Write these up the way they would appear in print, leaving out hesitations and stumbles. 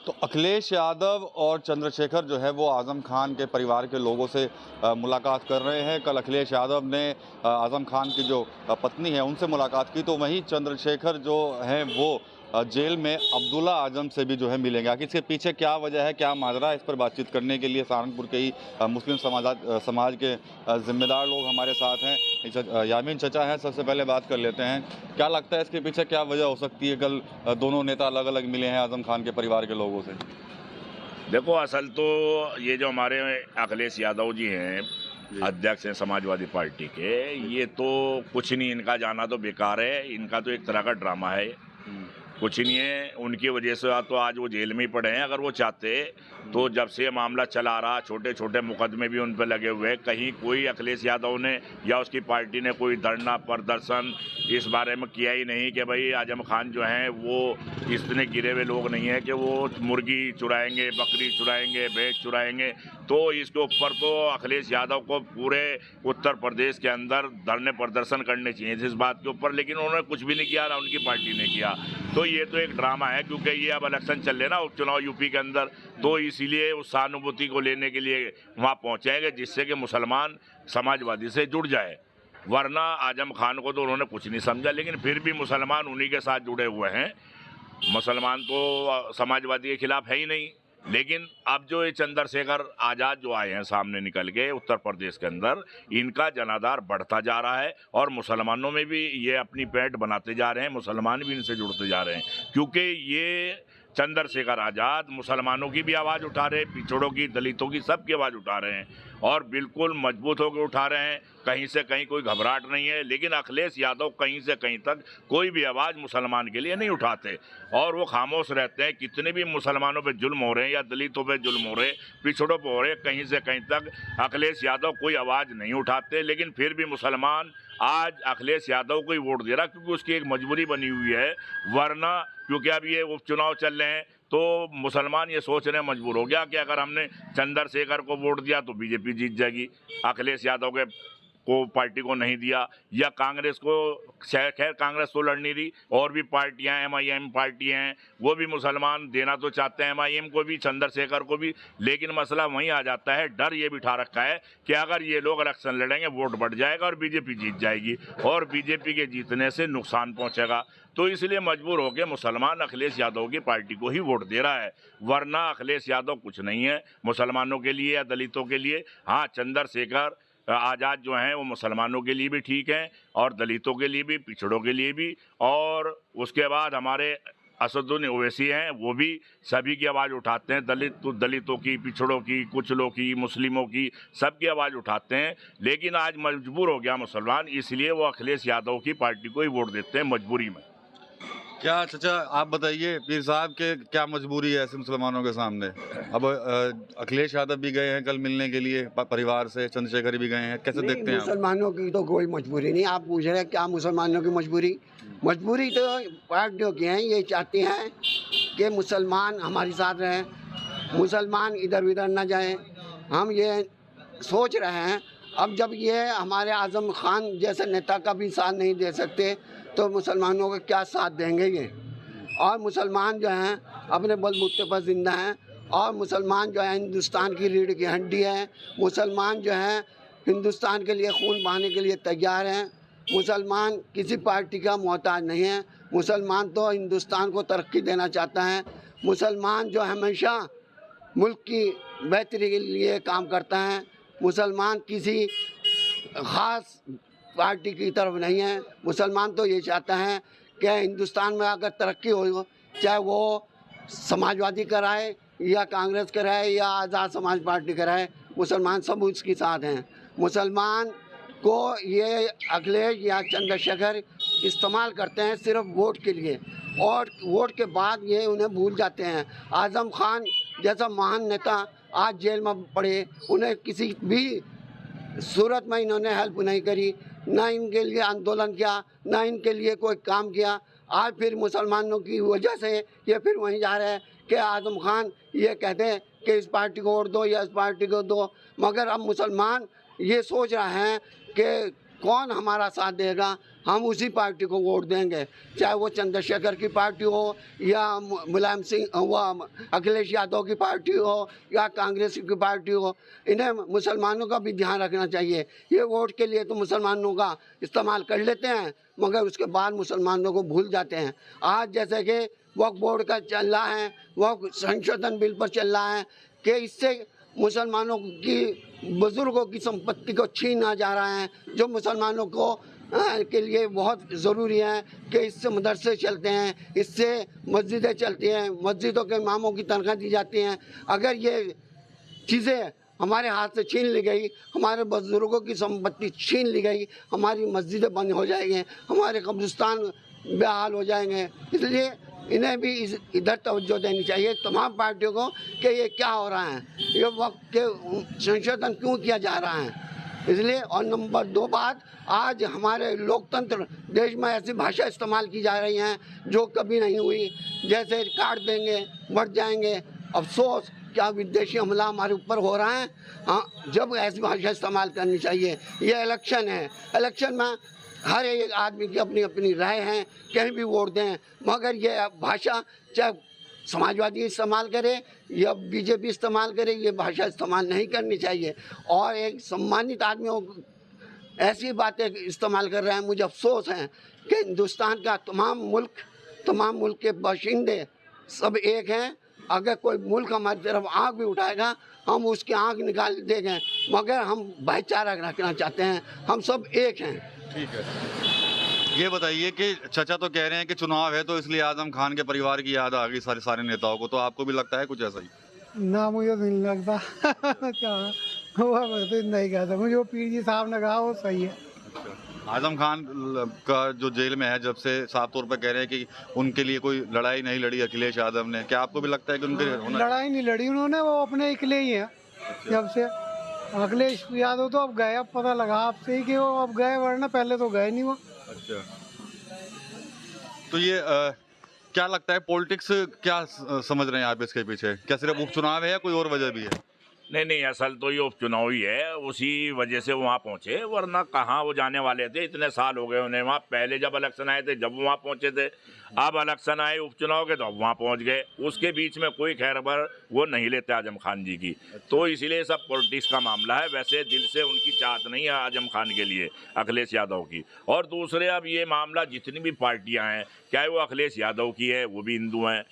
तो अखिलेश यादव और चंद्रशेखर जो है वो आज़म खान के परिवार के लोगों से मुलाकात कर रहे हैं। कल अखिलेश यादव ने आज़म खान की जो पत्नी है उनसे मुलाकात की, तो वहीं चंद्रशेखर जो हैं वो जेल में अब्दुल्ला आजम से भी जो है मिलेंगे। आखिर इसके पीछे क्या वजह है, क्या माजरा है, इस पर बातचीत करने के लिए सहारनपुर के ही मुस्लिम समाज के जिम्मेदार लोग हमारे साथ हैं। यामीन चचा हैं, सबसे पहले बात कर लेते हैं। क्या लगता है इसके पीछे क्या वजह हो सकती है? कल दोनों नेता अलग अलग मिले हैं आजम खान के परिवार के लोगों से। देखो, असल तो ये जो हमारे अखिलेश यादव जी हैं, अध्यक्ष हैं समाजवादी पार्टी के, ये तो कुछ नहीं, इनका जाना तो बेकार है। इनका तो एक तरह का ड्रामा है, कुछ नहीं है। उनकी वजह से तो आज वो जेल में ही पड़े हैं। अगर वो चाहते तो जब से ये मामला चला रहा, छोटे छोटे मुकदमे भी उन पर लगे हुए हैं, कहीं कोई अखिलेश यादव ने या उसकी पार्टी ने कोई धरना प्रदर्शन इस बारे में किया ही नहीं कि भाई आजम खान जो हैं वो इतने गिरे हुए लोग नहीं है कि वो मुर्गी चुराएंगे, बकरी चुराएंगे, भैंस चुराएंगे। तो इसके ऊपर तो अखिलेश यादव को पूरे उत्तर प्रदेश के अंदर धरने प्रदर्शन करने चाहिए इस बात के ऊपर, लेकिन उन्होंने कुछ भी नहीं किया, ना उनकी पार्टी ने किया। तो ये तो एक ड्रामा है, क्योंकि ये अब इलेक्शन चल रहे ना, उपचुनाव यूपी के अंदर, तो इसीलिए उस सहानुभूति को लेने के लिए वहाँ पहुँचेंगे, जिससे कि मुसलमान समाजवादी से जुड़ जाए। वरना आजम खान को तो उन्होंने कुछ नहीं समझा, लेकिन फिर भी मुसलमान उन्हीं के साथ जुड़े हुए हैं। मुसलमान तो समाजवादी के खिलाफ है ही नहीं। लेकिन अब जो ये चंद्रशेखर आज़ाद जो आए हैं सामने निकल के उत्तर प्रदेश के अंदर, इनका जनाधार बढ़ता जा रहा है और मुसलमानों में भी ये अपनी पैठ बनाते जा रहे हैं, मुसलमान भी इनसे जुड़ते जा रहे हैं, क्योंकि ये चंद्रशेखर आज़ाद मुसलमानों की भी आवाज़ उठा रहे हैं, पिछड़ों की, दलितों की, सबकी आवाज़ उठा रहे हैं और बिल्कुल मजबूत होकर उठा रहे हैं। कहीं से कहीं कोई घबराहट नहीं है। लेकिन अखिलेश यादव कहीं से कहीं तक कोई भी आवाज़ मुसलमान के लिए नहीं उठाते और वो खामोश रहते हैं। कितने भी मुसलमानों पे जुल्म हो रहे हैं या दलितों पे जुल्म हो रहे हैं, पिछड़ों पे हो रहे हैं, कहीं से कहीं तक अखिलेश यादव कोई आवाज़ नहीं उठाते। लेकिन फिर भी मुसलमान आज अखिलेश यादव को ही वोट दे रहा, क्योंकि उसकी एक मजबूरी बनी हुई है। वरना क्योंकि अब ये उपचुनाव चल रहे हैं तो मुसलमान ये सोचने मजबूर हो गया कि अगर हमने चंद्रशेखर को वोट दिया तो बीजेपी जीत जाएगी, अखिलेश यादव के को पार्टी को नहीं दिया, या कांग्रेस को, खैर कांग्रेस तो लड़ नहीं रही, और भी पार्टियां, MIM पार्टी हैं, वो भी मुसलमान देना तो चाहते हैं MIM को भी, चंद्रशेखर को भी। लेकिन मसला वहीं आ जाता है, डर ये बिठा रखा है कि अगर ये लोग इलेक्शन लड़ेंगे वोट बढ़ जाएगा और बीजेपी जीत जाएगी और बीजेपी के जीतने से नुकसान पहुंचेगा। तो इसलिए मजबूर होकर मुसलमान अखिलेश यादव की पार्टी को ही वोट दे रहा है। वरना अखिलेश यादव कुछ नहीं है मुसलमानों के लिए या दलितों के लिए। हाँ, चंद्रशेखर आज़ाद जो हैं वो मुसलमानों के लिए भी ठीक हैं और दलितों के लिए भी, पिछड़ों के लिए भी। और उसके बाद हमारे असदुद्दीन ओवैसी हैं, वो भी सभी की आवाज़ उठाते हैं, दलितों की, पिछड़ों की, कुचलों की, मुस्लिमों की, सबकी आवाज़ उठाते हैं। लेकिन आज मजबूर हो गया मुसलमान, इसलिए वो अखिलेश यादव की पार्टी को ही वोट देते हैं मजबूरी में। क्या चाचा आप बताइए, पीर साहब के क्या मजबूरी है ऐसे मुसलमानों के सामने? अब अखिलेश यादव भी गए हैं कल मिलने के लिए परिवार से, चंद्रशेखर भी गए हैं, कैसे देखते हैं आप? मुसलमानों की तो कोई मजबूरी नहीं। आप पूछ रहे हैं क्या मुसलमानों की मजबूरी? मजबूरी तो पार्टियों की है, ये चाहती हैं कि मुसलमान हमारे साथ रहें, मुसलमान इधर उधर न जाएं। हम ये सोच रहे हैं, अब जब ये हमारे आज़म खान जैसे नेता का भी साथ नहीं दे सकते तो मुसलमानों का क्या साथ देंगे ये? और मुसलमान जो हैं अपने बलबूते पर जिंदा हैं और मुसलमान जो है हिंदुस्तान की रीढ़ की हड्डी है। मुसलमान जो है हिंदुस्तान के लिए खून बहाने के लिए तैयार हैं। मुसलमान किसी पार्टी का मोहताज नहीं है। मुसलमान तो हिंदुस्तान को तरक्की देना चाहता है। मुसलमान जो हमेशा मुल्क की बेहतरी के लिए काम करता है। मुसलमान किसी ख़ास पार्टी की तरफ नहीं है। मुसलमान तो ये चाहता है कि हिंदुस्तान में अगर तरक्की हो, चाहे वो समाजवादी कराए या कांग्रेस कराए या आज़ाद समाज पार्टी कराए, मुसलमान सब उसके साथ हैं। मुसलमान को ये अखिलेश या चंद्रशेखर इस्तेमाल करते हैं सिर्फ वोट के लिए, और वोट के बाद ये उन्हें भूल जाते हैं। आज़म खान जैसा महान नेता आज जेल में पड़े, उन्हें किसी भी सूरत में इन्होंने हेल्प नहीं करी, ना इनके लिए आंदोलन किया, ना इनके लिए कोई काम किया। आज फिर मुसलमानों की वजह से ये फिर वहीं जा रहे हैं कि आज़म खान ये कहते हैं कि इस पार्टी को वोट दो या इस पार्टी को दो, मगर अब मुसलमान ये सोच रहे हैं कि कौन हमारा साथ देगा हम उसी पार्टी को वोट देंगे, चाहे वो चंद्रशेखर की पार्टी हो या मुलायम सिंह व अखिलेश यादव की पार्टी हो या कांग्रेस की पार्टी हो। इन्हें मुसलमानों का भी ध्यान रखना चाहिए। ये वोट के लिए तो मुसलमानों का इस्तेमाल कर लेते हैं मगर उसके बाद मुसलमानों को भूल जाते हैं। आज जैसे कि वक्फ बोर्ड का चल रहा है, वक्फ संशोधन बिल पर चल रहा है कि इससे मुसलमानों की बुजुर्गों की संपत्ति को छीना जा रहा है, जो मुसलमानों को के लिए बहुत ज़रूरी है कि इससे मदरसे चलते हैं, इससे मस्जिदें चलती हैं, मस्जिदों के इमामों की तनख्वाह दी जाती हैं। अगर ये चीज़ें हमारे हाथ से छीन ली गई, हमारे बुजुर्गों की संपत्ति छीन ली गई, हमारी मस्जिदें बंद हो जाएंगी, हमारे कब्रिस्तान बेहाल हो जाएंगे। इसलिए इन्हें भी इधर तवज्जो देनी चाहिए तमाम पार्टियों को कि ये क्या हो रहा है, ये वक्त के संशोधन क्यों किया जा रहा है। इसलिए और नंबर 2 बात, आज हमारे लोकतंत्र देश में ऐसी भाषा इस्तेमाल की जा रही हैं जो कभी नहीं हुई, जैसे काट देंगे, बढ़ जाएंगे। अफसोस क्या विदेशी हमला हमारे ऊपर हो रहा है। हाँ, जब ऐसी भाषा इस्तेमाल करनी चाहिए। ये इलेक्शन है, इलेक्शन में हर एक आदमी की अपनी अपनी राय है, कहीं भी वोट दें, मगर ये भाषा चाहे समाजवादी इस्तेमाल करे या बीजेपी इस्तेमाल करे, ये भाषा इस्तेमाल नहीं करनी चाहिए। और एक सम्मानित आदमियों ऐसी बातें इस्तेमाल कर रहे हैं। मुझे अफसोस है कि हिंदुस्तान का तमाम मुल्क के बाशिंदे सब एक हैं। अगर कोई मुल्क हमारी तरफ आँख भी उठाएगा हम उसकी आँख निकाल देंगे, मगर हम भाईचारा रखना चाहते हैं, हम सब एक हैं। ठीक है, ये बताइए कि चाचा तो कह रहे हैं कि चुनाव है तो इसलिए आजम खान के परिवार की याद आ गई सारे नेताओं को, तो आपको भी लगता है कुछ ऐसा ही? ना, मुझे तो नहीं लगता। क्या हुआ, मैं तो नहीं कहता, मुझे वो पीर जी साहब ने कहा वो सही है। आजम खान का जो जेल में है जब से साफ तौर पर कह रहे हैं कि उनके लिए कोई लड़ाई नहीं लड़ी अखिलेश यादव ने, क्या आपको भी लगता है कि उनके लड़ाई नहीं लड़ी उन्होंने, वो अपने अकेले ही हैं जब से। अखिलेश यादव तो अब गए, अब पता लगा आपसे ही कि वो अब गए, वरना पहले तो गए नहीं वो। अच्छा, तो ये क्या लगता है पॉलिटिक्स क्या समझ रहे हैं आप इसके पीछे? क्या सिर्फ उपचुनाव है या कोई और वजह भी है? नहीं, असल तो ये उपचुनाव ही है, उसी वजह से वहाँ पहुँचे, वरना कहाँ वो जाने वाले थे। इतने साल हो गए उन्हें वहाँ, पहले जब इलेक्शन आए थे जब वहाँ पहुँचे थे, अब इलेक्शन आए उपचुनाव के तो अब वहाँ पहुँच गए। उसके बीच में कोई खैरबर वो नहीं लेते आजम खान जी की, तो इसलिए सब पॉलिटिक्स का मामला है। वैसे दिल से उनकी चाहत नहीं है आजम खान के लिए, अखिलेश यादव की। और दूसरे, अब ये मामला जितनी भी पार्टियाँ हैं, चाहे वो अखिलेश यादव की है वो भी हिंदू हैं,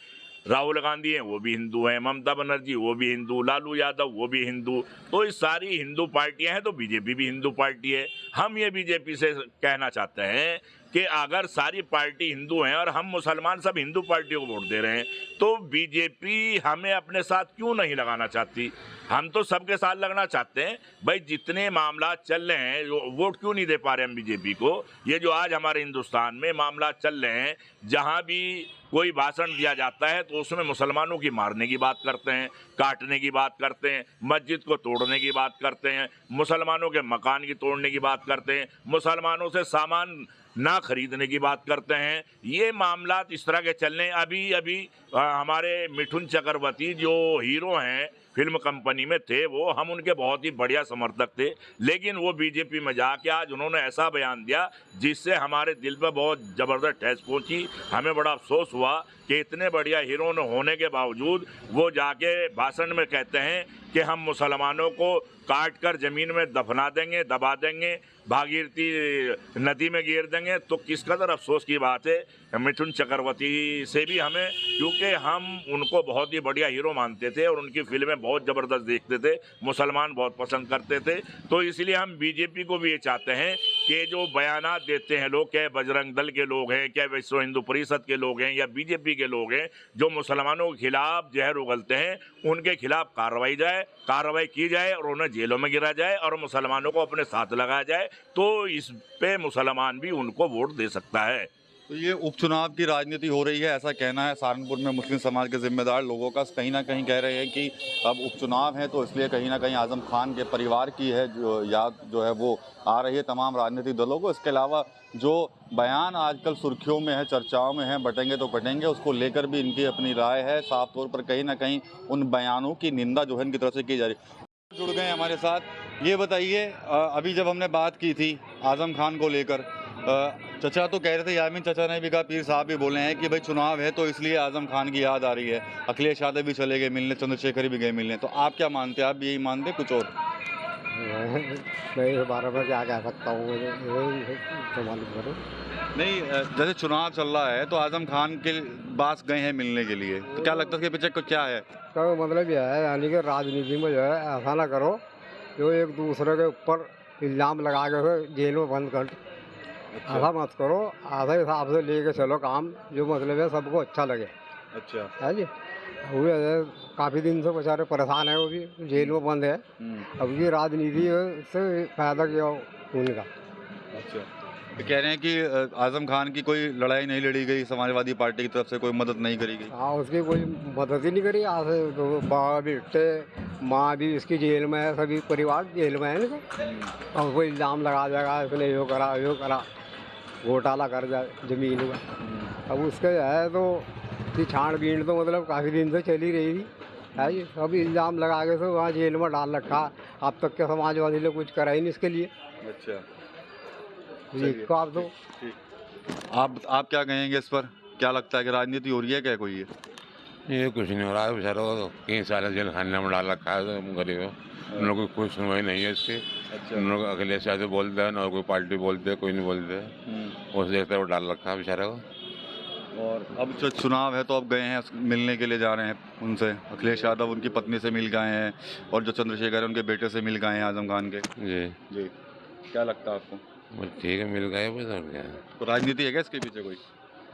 राहुल गांधी हैं वो भी हिंदू हैं, ममता बनर्जी वो भी हिंदू, लालू यादव वो भी हिंदू, तो ये सारी हिंदू पार्टियां हैं, तो बीजेपी भी हिंदू पार्टी है। हम ये बीजेपी से कहना चाहते हैं कि अगर सारी पार्टी हिंदू हैं और हम मुसलमान सब हिंदू पार्टियों को वोट दे रहे हैं, तो बीजेपी हमें अपने साथ क्यों नहीं लगाना चाहती? हम तो सबके साथ लगना चाहते हैं। भाई, जितने मामला चल रहे हैं, वोट क्यों नहीं दे पा रहे हम बीजेपी को? ये जो आज हमारे हिंदुस्तान में मामला चल रहे हैं, जहाँ भी कोई भाषण दिया जाता है तो उसमें मुसलमानों की मारने की बात करते हैं, काटने की बात करते हैं, मस्जिद को तोड़ने की बात करते हैं, मुसलमानों के मकान की तोड़ने की बात करते हैं, मुसलमानों से सामान ना खरीदने की बात करते हैं। ये मामला इस तरह के चलने, अभी हमारे मिठुन चक्रवर्ती जो हीरो हैं फिल्म कंपनी में थे, वो हम उनके बहुत ही बढ़िया समर्थक थे, लेकिन वो बीजेपी में जाके आज उन्होंने ऐसा बयान दिया जिससे हमारे दिल पर बहुत ज़बरदस्त ठेस पहुंची। हमें बड़ा अफसोस हुआ कि इतने बढ़िया हीरो होने के बावजूद वो जाके भाषण में कहते हैं कि हम मुसलमानों को काट कर ज़मीन में दफना देंगे, दबा देंगे, भागीरथी नदी में गिर देंगे। तो किस कदर अफसोस की बात है मिठुन चक्रवर्ती से भी हमें, क्योंकि हम उनको बहुत ही बढ़िया हीरो मानते थे और उनकी फिल्में बहुत ज़बरदस्त देखते थे, मुसलमान बहुत पसंद करते थे। तो इसलिए हम बीजेपी को भी ये चाहते हैं कि जो बयानात देते हैं लोग, क्या बजरंग दल के लोग हैं, क्या विश्व हिंदू परिषद के लोग हैं या बीजेपी के लोग हैं, जो मुसलमानों के खिलाफ जहर उगलते हैं, उनके खिलाफ कार्रवाई की जाए और उन्हें जेलों में गिरा जाए और मुसलमानों को अपने साथ लगाया जाए, तो इस पे मुसलमान भी उनको वोट दे सकता है। तो ये उपचुनाव की राजनीति हो रही है, ऐसा कहना है सहारनपुर में मुस्लिम समाज के जिम्मेदार लोगों का। कहीं ना कहीं कह रहे हैं कि अब उपचुनाव है तो इसलिए कहीं ना कहीं आजम खान के परिवार की है जो याद जो है वो आ रही है तमाम राजनीतिक दलों को। इसके अलावा जो बयान आजकल सुर्खियों में है, चर्चाओं में है, बटेंगे तो बटेंगे, उसको लेकर भी इनकी अपनी राय है। साफ तौर पर कहीं ना कहीं उन बयानों की निंदा जो है इनकी तरफ से की जा रही है। जुड़ गए हमारे साथ ये बताइए, अभी जब हमने बात की थी आजम खान को लेकर, चचा तो कह रहे थे, यामीन चचा ने भी कहा, पीर साहब भी बोले हैं कि भाई चुनाव है तो इसलिए आजम खान की याद आ रही है। अखिलेश यादव भी चले गए मिलने, चंद्रशेखर भी गए मिलने, तो आप क्या मानते हैं? आप भी यही मानते हैं कुछ और? मैं इस बारे में क्या कह सकता हूँ, मुझे तो मालूम करो। नहीं, जैसे चुनाव चल रहा है तो आजम खान के पास गए हैं मिलने के लिए, तो क्या लगता है इसके पीछे क्या है? तो मतलब यह है, यानी कि राजनीति में जो है ऐसा ना करो जो एक दूसरे के ऊपर इल्ज़ाम लगा के जेल में बंद कर, ऐसा मत करो। आधे हिसाब से लेके चलो काम, जो मतलब है सबको अच्छा लगे। अच्छा, है जी। वो काफ़ी दिन से बेचारे परेशान है, वो भी जेल में बंद है। अब की राजनीति से फायदा किया उनका। अच्छा, तो कह रहे हैं कि आजम खान की कोई लड़ाई नहीं लड़ी गई, समाजवादी पार्टी की तरफ से कोई मदद नहीं करी गई। हाँ, उसकी कोई मदद ही नहीं करी। आज तो बाबा बेटे माँ भी इसकी जेल में है, सभी परिवार जेल में है इनका। अब कोई इल्ज़ाम लगा देगा इसने यो करा घोटाला कर जाए ज़मीन में। अब उसके है तो कि छानबीन तो मतलब काफ़ी दिन से चली रही थी, है जी। अब इल्ज़ाम लगा के तो वहाँ जेल में डाल रखा। अब तक के समाजवादी ने कुछ करा ही नहीं इसके लिए। अच्छा, इसको आप तो आप क्या कहेंगे इस पर? क्या लगता है कि राजनीति हो रही है क्या कोई? ये कुछ नहीं हो रहा है, बेचारों को तो कई साल जेल खाने में डाल रखा है, तो गरीब उन लोगों की कोई सुनवाई नहीं है इसकी। अच्छा, उन लोग अखिलेश यादव बोलते हैं ना, कोई पार्टी बोलते है, कोई नहीं बोलते। उस देखते वो डाल रखा है बेचारे को। और अब जो चुनाव है तो अब गए हैं मिलने के लिए, जा रहे हैं उनसे। अखिलेश यादव उनकी पत्नी से मिल गए हैं और जो चंद्रशेखर है उनके बेटे से मिल गए हैं आजम खान के। जी जी, क्या लगता है आपको? बस ठीक है, मिल गए बस, और क्या। तो राजनीति है क्या इसके पीछे कोई?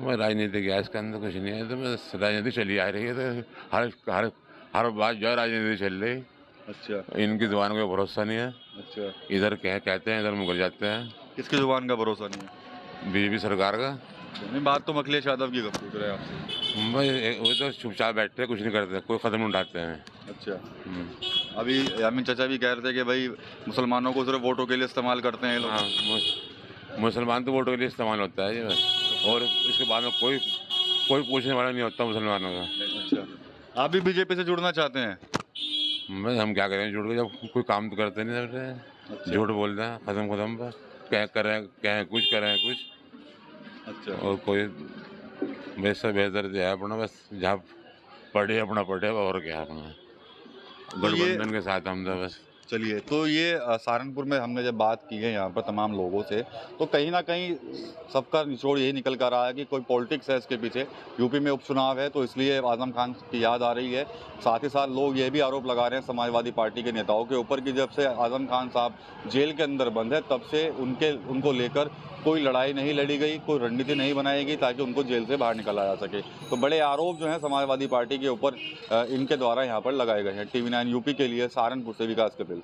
बस राजनीति क्या है, इसके अंदर कुछ नहीं है। तो बस राजनीति चली आ रही है, तो हर बात जो है राजनीति चल रही। अच्छा, इनकी जुबान को भरोसा नहीं है। अच्छा, इधर कहते हैं, इधर मुकर जाते हैं। किसकी जुबान का भरोसा नहीं है? बीजेपी सरकार का। नहीं, बात तो अखिलेश यादव की पूछ रहे हैं आपसे। भाई वो तो चुपचाप बैठते हैं, कुछ नहीं करते, कोई कदम नहीं उठाते हैं। अच्छा, अभी यामीन चचा भी कह रहे थे कि भाई मुसलमानों को सिर्फ वोटों के लिए इस्तेमाल करते हैं ये लोग। हाँ, मुसलमान तो वोटों के लिए इस्तेमाल होता है ये बस, और इसके बाद में कोई पूछने वाला नहीं होता मुसलमानों का। अच्छा, आप भी बीजेपी से जुड़ना चाहते हैं? बस हम क्या करें जुड़ के, जब कोई काम तो करते नहीं रहते। अच्छा, झूठ बोलते हैं खत्म पर, कहें कुछ। अच्छा, और कोई वैसा बेहतर है अपना, बस जहाँ पढ़े अपना पढ़े, और क्या अपना गठबंधन के साथ हम तो बस। चलिए, तो ये सहारनपुर में हमने जब बात की है यहाँ पर तमाम लोगों से, तो कहीं ना कहीं सबका निचोड़ यही निकल कर रहा है कि कोई पॉलिटिक्स है इसके पीछे। यूपी में उपचुनाव है तो इसलिए आजम खान की याद आ रही है। साथ ही साथ लोग ये भी आरोप लगा रहे हैं समाजवादी पार्टी के नेताओं के ऊपर कि जब से आजम खान साहब जेल के अंदर बंद है तब से उनको लेकर कोई लड़ाई नहीं लड़ी गई, कोई रणनीति नहीं बनाई गई ताकि उनको जेल से बाहर निकाला जा सके। तो बड़े आरोप जो हैं समाजवादी पार्टी के ऊपर इनके द्वारा यहाँ पर लगाए गए हैं। TV9 यूपी के लिए सहारनपुर से विकास कपिल।